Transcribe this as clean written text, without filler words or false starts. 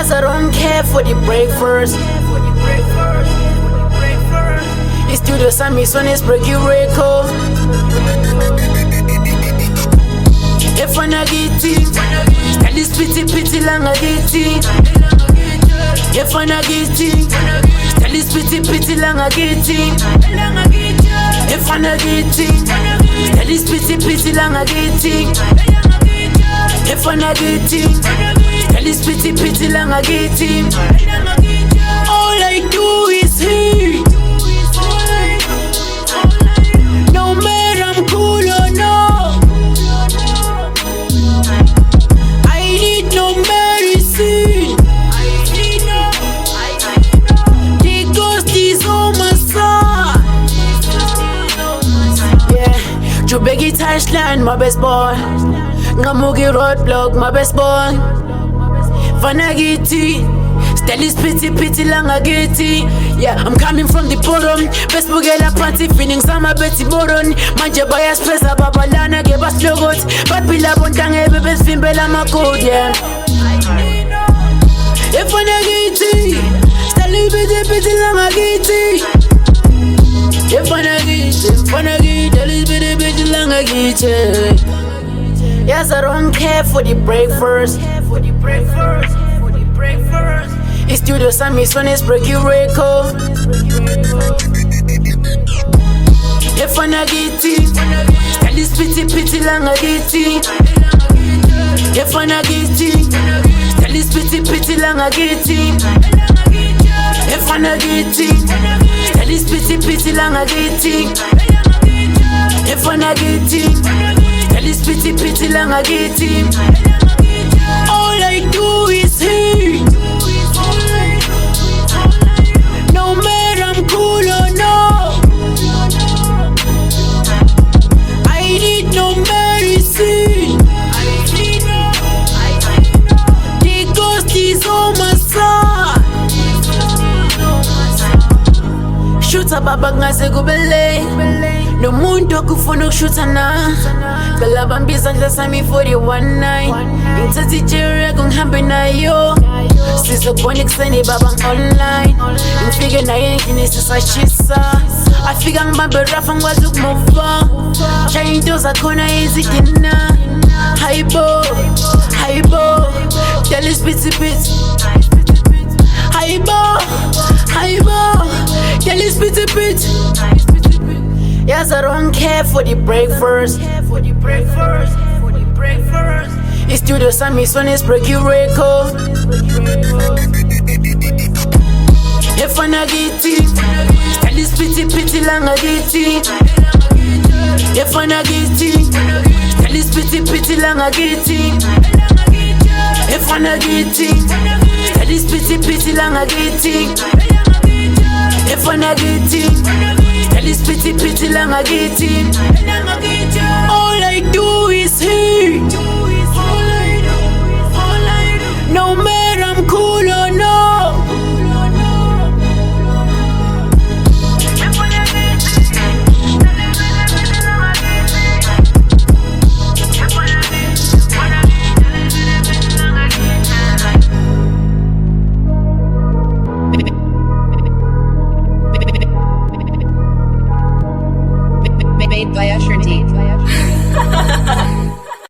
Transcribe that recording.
Yes, I don't care for the breakfast. It's to the Sammy Son is break you record. If I not get it, tell this pity lang I get it. If I not get it, tell this pity lang I get it. If I not get it, tell this pity lang I get it. If I not get it, tell this pity lang I get it. All I do is hate. No matter I'm cool or no, I need no medicine. The ghost is on my side. Yeah, Jubegi touchline, my best boy. Ngamugi roadblock, my best boy. Vanagiti, Stellis pity lang I get it. Yeah, I'm coming from the bottom. Best bugela party, feelings I'm a Betty Boron. Manje bias pesa babalana, give us logot. But pila bontang best fimbela my code, yeah. If vanagiti, Stellis pity lang I get it. If vanagiti, Stellis pity lang I get it. Yes, I don't care for the breakfast. It's to the Sammy Son is break you record. If I not get it, tell this pity lang I get it. If I not get it, tell this pity lang I get it. If I not get it, tell this pity lang I get it. If I not get it, tell this pity lang I get it. All I do is hate. No matter I'm cool or no, I need no medicine. The ghost is on my side. Shoot a babag nga se gubele. No mundo kufuna kushuta na Bela bambiza nja sami for the one night Intati jere kunghambe na yo Sizo kwani kuseni babang online Mfige na yenkini sisa shisa Afiga mbambe rafa ngwazuk mova Chainto za kona easy kina Haibo Tell us pity Haibo Tell us pity Yes, I don't care for the breakfast. It's to the Sammy Son is break you record. If I not get it, tell this pity lang I get it. If I not get it, tell this pity lang I get it. If I not get it, tell this pity lang I get it. If I not get it, tell this pity lang I get it. All I do is hate. No matter I'm cool or no. Made by Usher D.